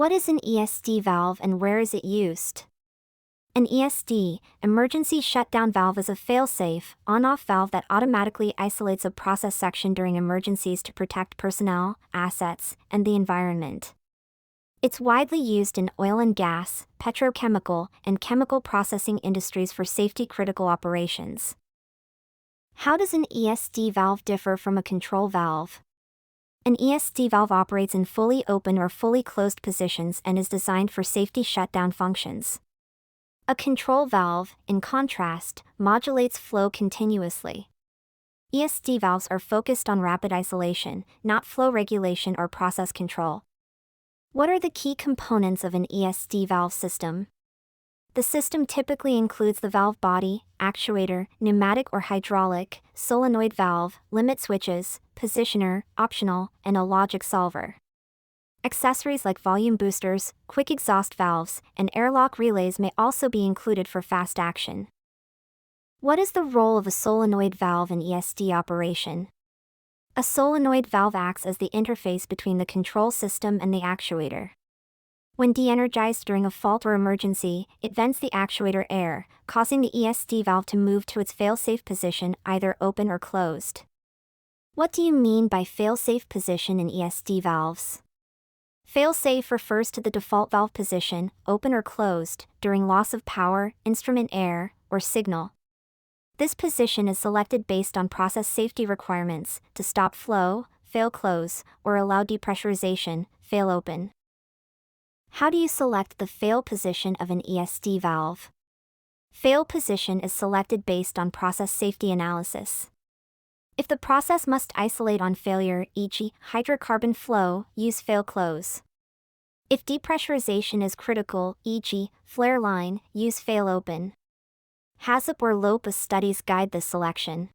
What is an ESD valve and where is it used? An ESD, emergency shutdown valve, is a fail-safe, on-off valve that automatically isolates a process section during emergencies to protect personnel, assets, and the environment. It's widely used in oil and gas, petrochemical, and chemical processing industries for safety-critical operations. How does an ESD valve differ from a control valve? An ESD valve operates in fully open or fully closed positions and is designed for safety shutdown functions. A control valve, in contrast, modulates flow continuously. ESD valves are focused on rapid isolation, not flow regulation or process control. What are the key components of an ESD valve system? The system typically includes the valve body, actuator, pneumatic or hydraulic, solenoid valve, limit switches, positioner, optional, and a logic solver. Accessories like volume boosters, quick exhaust valves, and airlock relays may also be included for fast action. What is the role of a solenoid valve in ESD operation? A solenoid valve acts as the interface between the control system and the actuator. When de-energized during a fault or emergency, it vents the actuator air, causing the ESD valve to move to its fail-safe position, either open or closed. What do you mean by fail-safe position in ESD valves? Fail-safe refers to the default valve position, open or closed, during loss of power, instrument error, or signal. This position is selected based on process safety requirements to stop flow, fail close, or allow depressurization, fail open. How do you select the fail position of an ESD valve? Fail position is selected based on process safety analysis. If the process must isolate on failure, e.g., hydrocarbon flow, use fail close. If depressurization is critical, e.g., flare line, use fail open. HACCP or LOPA studies guide this selection.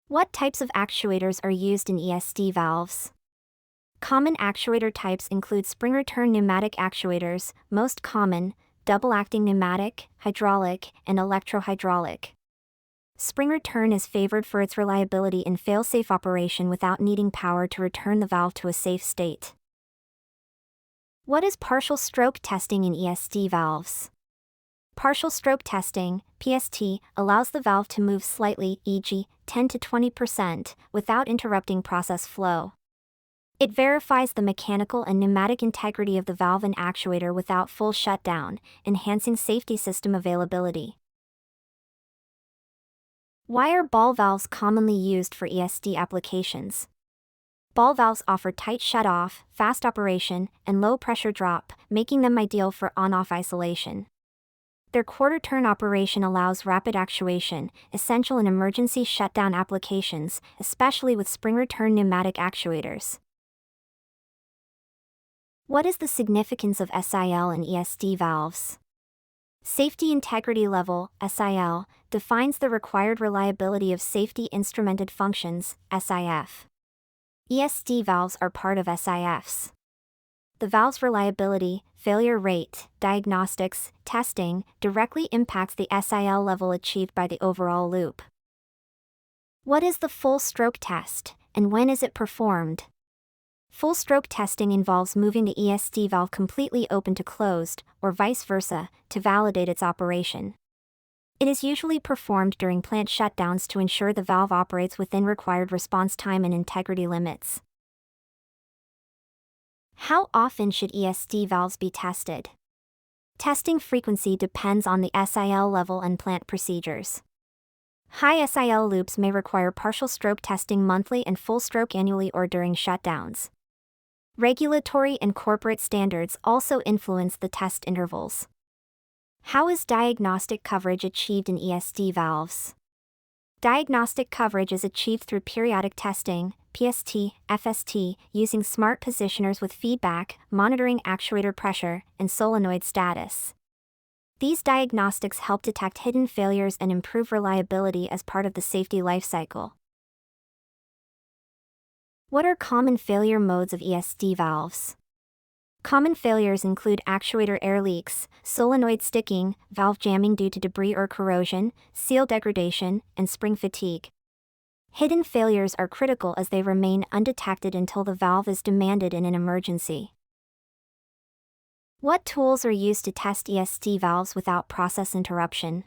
What types of actuators are used in ESD valves? Common actuator types include spring-return pneumatic actuators, most common, double-acting pneumatic, hydraulic, and electro-hydraulic. Spring-return is favored for its reliability in fail-safe operation without needing power to return the valve to a safe state. What is partial stroke testing in ESD valves? Partial stroke testing, PST, allows the valve to move slightly, e.g., 10 to 20%, without interrupting process flow. It verifies the mechanical and pneumatic integrity of the valve and actuator without full shutdown, enhancing safety system availability. Why are ball valves commonly used for ESD applications? Ball valves offer tight shut-off, fast operation, and low pressure drop, making them ideal for on-off isolation. Their quarter-turn operation allows rapid actuation, essential in emergency shutdown applications, especially with spring-return pneumatic actuators. What is the significance of SIL and ESD valves? Safety Integrity Level, SIL, defines the required reliability of safety instrumented functions, SIF. ESD valves are part of SIFs. The valve's reliability, failure rate, diagnostics, testing, directly impacts the SIL level achieved by the overall loop. What is the full stroke test, and when is it performed? Full stroke testing involves moving the ESD valve completely open to closed, or vice versa, to validate its operation. It is usually performed during plant shutdowns to ensure the valve operates within required response time and integrity limits. How often should ESD valves be tested? Testing frequency depends on the SIL level and plant procedures. High SIL loops may require partial stroke testing monthly and full stroke annually or during shutdowns. Regulatory and corporate standards also influence the test intervals. How is diagnostic coverage achieved in ESD valves? Diagnostic coverage is achieved through periodic testing, PST, FST, using smart positioners with feedback, monitoring actuator pressure, and solenoid status. These diagnostics help detect hidden failures and improve reliability as part of the safety lifecycle. What are common failure modes of ESD valves? Common failures include actuator air leaks, solenoid sticking, valve jamming due to debris or corrosion, seal degradation, and spring fatigue. Hidden failures are critical as they remain undetected until the valve is demanded in an emergency. What tools are used to test ESD valves without process interruption?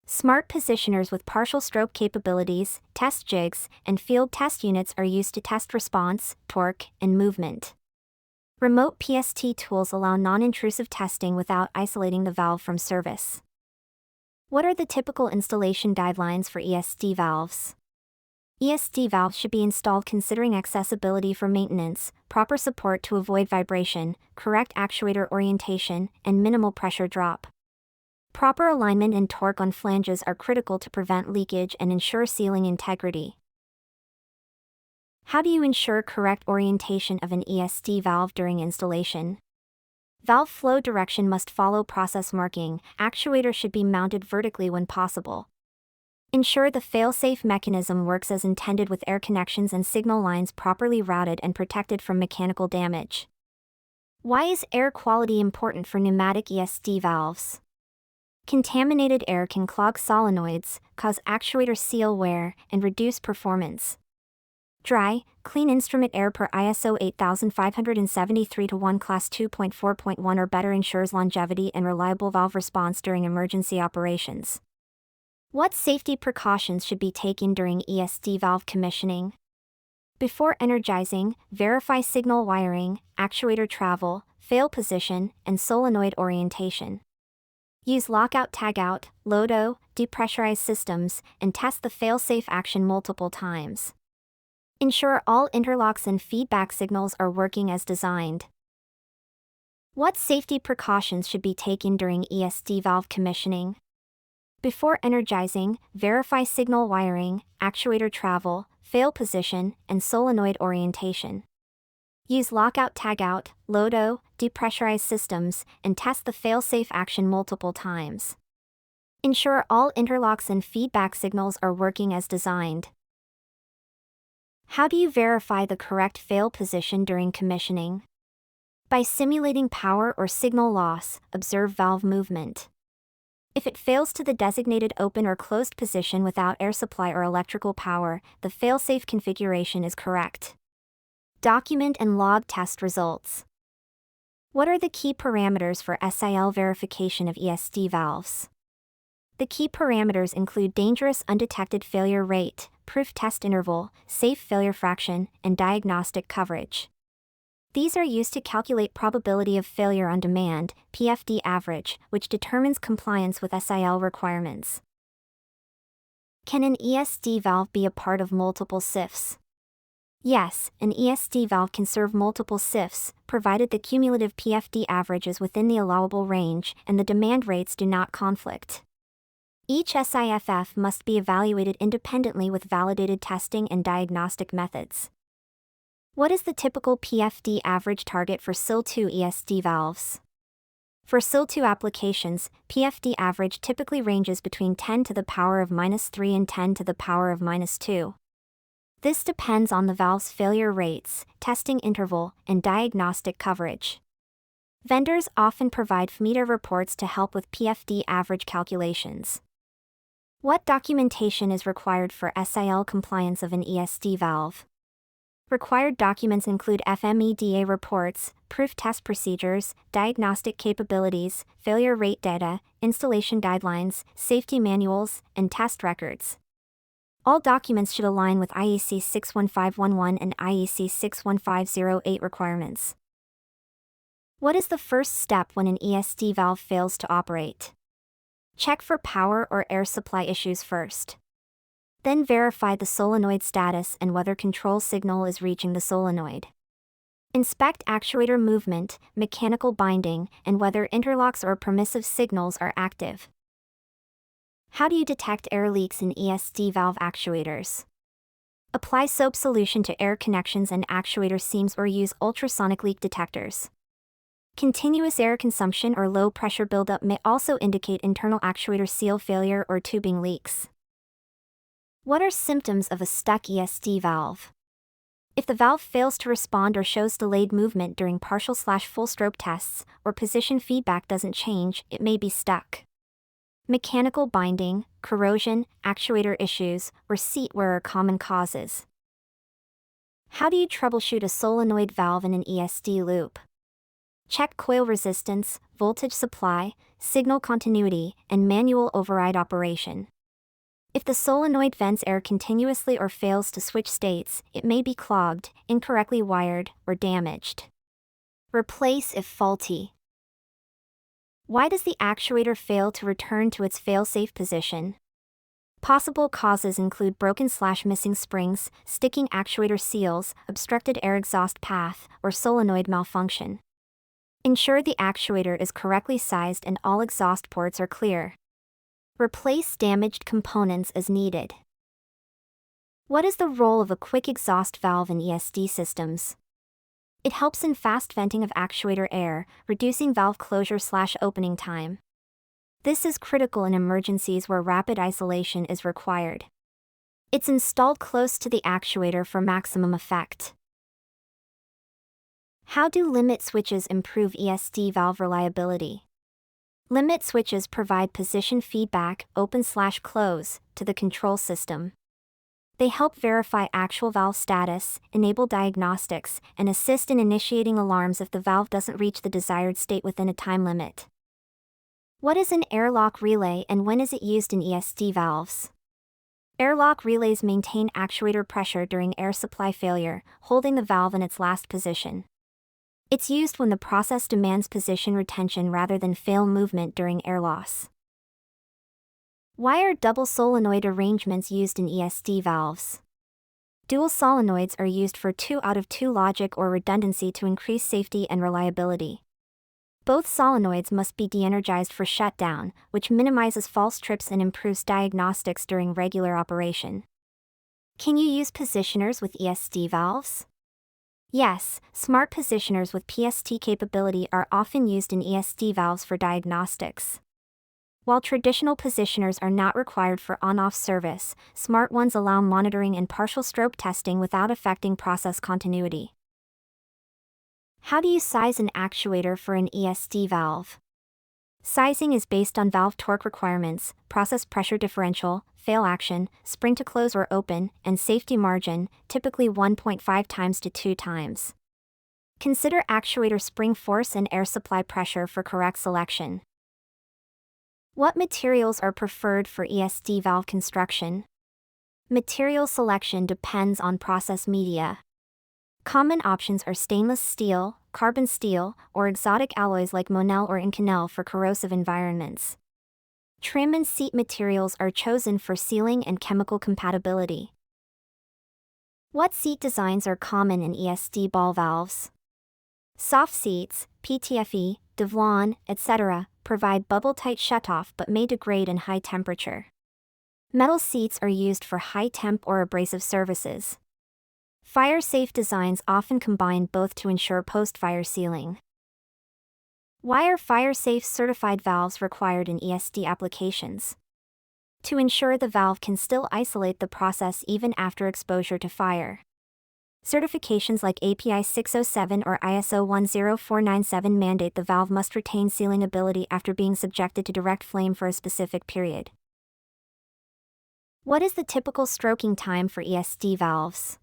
Smart positioners with partial stroke capabilities, test jigs, and field test units are used to test response, torque, and movement. Remote PST tools allow non-intrusive testing without isolating the valve from service. What are the typical installation guidelines for ESD valves? ESD valves should be installed considering accessibility for maintenance, proper support to avoid vibration, correct actuator orientation, and minimal pressure drop. Proper alignment and torque on flanges are critical to prevent leakage and ensure sealing integrity. How do you ensure correct orientation of an ESD valve during installation? Valve flow direction must follow process marking. Actuator should be mounted vertically when possible. Ensure the fail-safe mechanism works as intended with air connections and signal lines properly routed and protected from mechanical damage. Why is air quality important for pneumatic ESD valves? Contaminated air can clog solenoids, cause actuator seal wear, and reduce performance. Dry, clean instrument air per ISO 8573-1 Class 2.4.1 or better ensures longevity and reliable valve response during emergency operations. What safety precautions should be taken during ESD valve commissioning? Before energizing, verify signal wiring, actuator travel, fail position, and solenoid orientation. Use lockout-tagout, LODO, depressurized systems, and test the fail-safe action multiple times. Ensure all interlocks and feedback signals are working as designed. What safety precautions should be taken during ESD valve commissioning? Before energizing, verify signal wiring, actuator travel, fail position, and solenoid orientation. Use lockout-tagout, LODO, depressurized systems, and test the fail-safe action multiple times. Ensure all interlocks and feedback signals are working as designed. How do you verify the correct fail position during commissioning? By simulating power or signal loss, observe valve movement. If it fails to the designated open or closed position without air supply or electrical power, the fail-safe configuration is correct. Document and log test results. What are the key parameters for SIL verification of ESD valves? The key parameters include dangerous undetected failure rate, proof test interval, safe failure fraction, and diagnostic coverage. These are used to calculate probability of failure on demand, PFD average, which determines compliance with SIL requirements. Can an ESD valve be a part of multiple SIFs? Yes, an ESD valve can serve multiple SIFs, provided the cumulative PFD average is within the allowable range and the demand rates do not conflict. Each SIFF must be evaluated independently with validated testing and diagnostic methods. What is the typical PFD average target for SIL-2 ESD valves? For SIL-2 applications, PFD average typically ranges between 10 to the power of -3 and 10 to the power of -2. This depends on the valve's failure rates, testing interval, and diagnostic coverage. Vendors often provide FMETA reports to help with PFD average calculations. What documentation is required for SIL compliance of an ESD valve? Required documents include FMEDA reports, proof test procedures, diagnostic capabilities, failure rate data, installation guidelines, safety manuals, and test records. All documents should align with IEC 61511 and IEC 61508 requirements. What is the first step when an ESD valve fails to operate? Check for power or air supply issues first. Then verify the solenoid status and whether control signal is reaching the solenoid. Inspect actuator movement, mechanical binding, and whether interlocks or permissive signals are active. How do you detect air leaks in ESD valve actuators? Apply soap solution to air connections and actuator seams or use ultrasonic leak detectors. Continuous air consumption or low pressure buildup may also indicate internal actuator seal failure or tubing leaks. What are symptoms of a stuck ESD valve? If the valve fails to respond or shows delayed movement during partial/full stroke tests, or position feedback doesn't change, it may be stuck. Mechanical binding, corrosion, actuator issues, or seat wear are common causes. How do you troubleshoot a solenoid valve in an ESD loop? Check coil resistance, voltage supply, signal continuity, and manual override operation. If the solenoid vents air continuously or fails to switch states, it may be clogged, incorrectly wired, or damaged. Replace if faulty. Why does the actuator fail to return to its fail-safe position? Possible causes include broken/missing springs, sticking actuator seals, obstructed air exhaust path, or solenoid malfunction. Ensure the actuator is correctly sized and all exhaust ports are clear. Replace damaged components as needed. What is the role of a quick exhaust valve in ESD systems? It helps in fast venting of actuator air, reducing valve closure/opening time. This is critical in emergencies where rapid isolation is required. It's installed close to the actuator for maximum effect. How do limit switches improve ESD valve reliability? Limit switches provide position feedback, open/close, to the control system. They help verify actual valve status, enable diagnostics, and assist in initiating alarms if the valve doesn't reach the desired state within a time limit. What is an airlock relay and when is it used in ESD valves? Airlock relays maintain actuator pressure during air supply failure, holding the valve in its last position. It's used when the process demands position retention rather than fail movement during air loss. Why are double solenoid arrangements used in ESD valves? Dual solenoids are used for 2 out of 2 logic or redundancy to increase safety and reliability. Both solenoids must be de-energized for shutdown, which minimizes false trips and improves diagnostics during regular operation. Can you use positioners with ESD valves? Yes, smart positioners with PST capability are often used in ESD valves for diagnostics. While traditional positioners are not required for on-off service, smart ones allow monitoring and partial strobe testing without affecting process continuity. How do you size an actuator for an ESD valve? Sizing is based on valve torque requirements, process pressure differential, fail action, spring to close or open, and safety margin, typically 1.5 times to 2 times. Consider actuator spring force and air supply pressure for correct selection. What materials are preferred for ESD valve construction? Material selection depends on process media. Common options are stainless steel, carbon steel, or exotic alloys like Monel or Inconel for corrosive environments. Trim and seat materials are chosen for sealing and chemical compatibility. What seat designs are common in ESD ball valves? Soft seats, PTFE, Devlon, etc., provide bubble-tight shutoff but may degrade in high temperature. Metal seats are used for high-temp or abrasive services. Fire-safe designs often combine both to ensure post-fire sealing. Why are fire-safe certified valves required in ESD applications? To ensure the valve can still isolate the process even after exposure to fire. Certifications like API 607 or ISO 10497 mandate the valve must retain sealing ability after being subjected to direct flame for a specific period. What is the typical stroking time for ESD valves?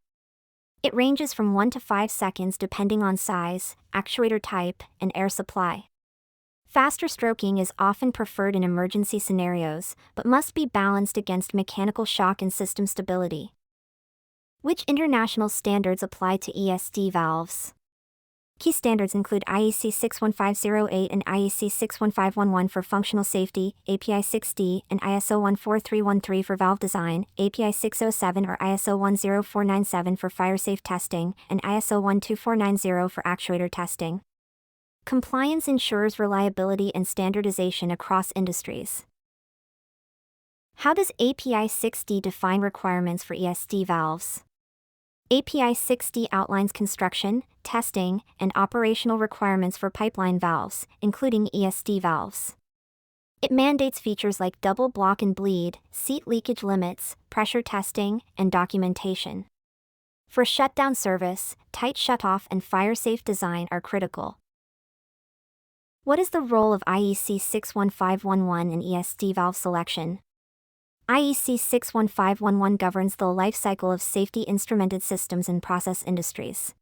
It ranges from 1 to 5 seconds depending on size, actuator type, and air supply. Faster stroking is often preferred in emergency scenarios, but must be balanced against mechanical shock and system stability. Which international standards apply to ESD valves? Key standards include IEC 61508 and IEC 61511 for functional safety, API 6D, and ISO 14313 for valve design, API 607 or ISO 10497 for fire-safe testing, and ISO 12490 for actuator testing. Compliance ensures reliability and standardization across industries. How does API 6D define requirements for ESD valves? API 6D outlines construction, testing, and operational requirements for pipeline valves, including ESD valves. It mandates features like double block and bleed, seat leakage limits, pressure testing, and documentation. For shutdown service, tight shutoff and fire-safe design are critical. What is the role of IEC 61511 in ESD valve selection? IEC 61511 governs the life cycle of safety instrumented systems in process industries.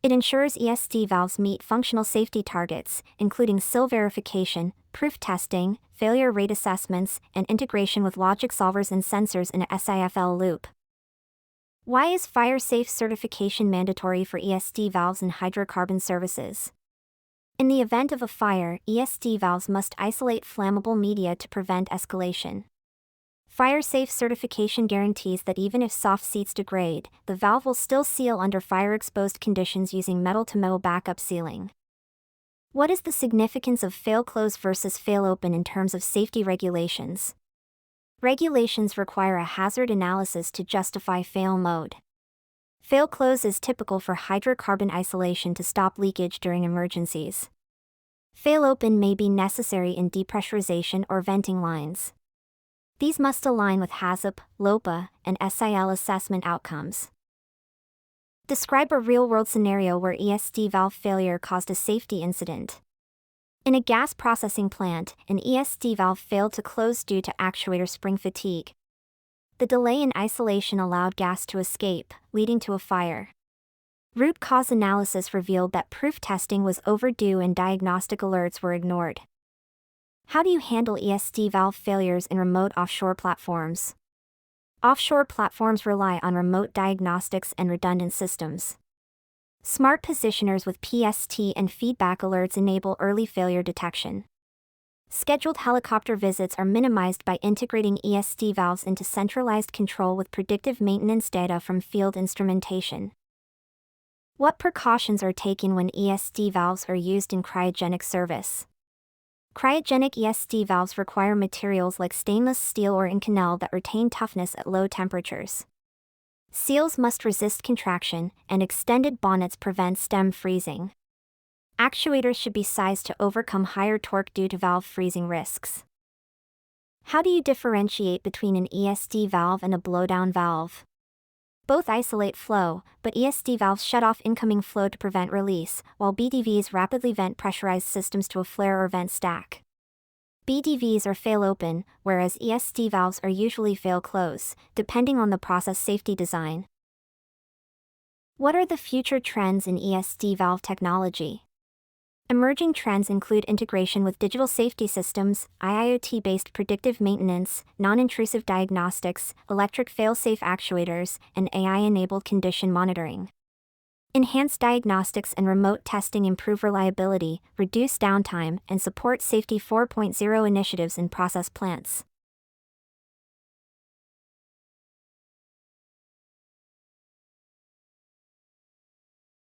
It ensures ESD valves meet functional safety targets, including SIL verification, proof testing, failure rate assessments, and integration with logic solvers and sensors in a SIFL loop. Why is fire-safe certification mandatory for ESD valves in hydrocarbon services? In the event of a fire, ESD valves must isolate flammable media to prevent escalation. Fire-safe certification guarantees that even if soft seats degrade, the valve will still seal under fire-exposed conditions using metal-to-metal backup sealing. What is the significance of fail-close versus fail-open in terms of safety regulations? Regulations require a hazard analysis to justify fail mode. Fail-close is typical for hydrocarbon isolation to stop leakage during emergencies. Fail-open may be necessary in depressurization or venting lines. These must align with HACCP, LOPA, and SIL assessment outcomes. Describe a real-world scenario where ESD valve failure caused a safety incident. In a gas processing plant, an ESD valve failed to close due to actuator spring fatigue. The delay in isolation allowed gas to escape, leading to a fire. Root cause analysis revealed that proof testing was overdue and diagnostic alerts were ignored. How do you handle ESD valve failures in remote offshore platforms? Offshore platforms rely on remote diagnostics and redundant systems. Smart positioners with PST and feedback alerts enable early failure detection. Scheduled helicopter visits are minimized by integrating ESD valves into centralized control with predictive maintenance data from field instrumentation. What precautions are taken when ESD valves are used in cryogenic service? Cryogenic ESD valves require materials like stainless steel or Inconel that retain toughness at low temperatures. Seals must resist contraction, and extended bonnets prevent stem freezing. Actuators should be sized to overcome higher torque due to valve freezing risks. How do you differentiate between an ESD valve and a blowdown valve? Both isolate flow, but ESD valves shut off incoming flow to prevent release, while BDVs rapidly vent pressurized systems to a flare or vent stack. BDVs are fail-open, whereas ESD valves are usually fail-close, depending on the process safety design. What are the future trends in ESD valve technology? Emerging trends include integration with digital safety systems, IoT-based predictive maintenance, non-intrusive diagnostics, electric fail-safe actuators, and AI-enabled condition monitoring. Enhanced diagnostics and remote testing improve reliability, reduce downtime, and support Safety 4.0 initiatives in process plants.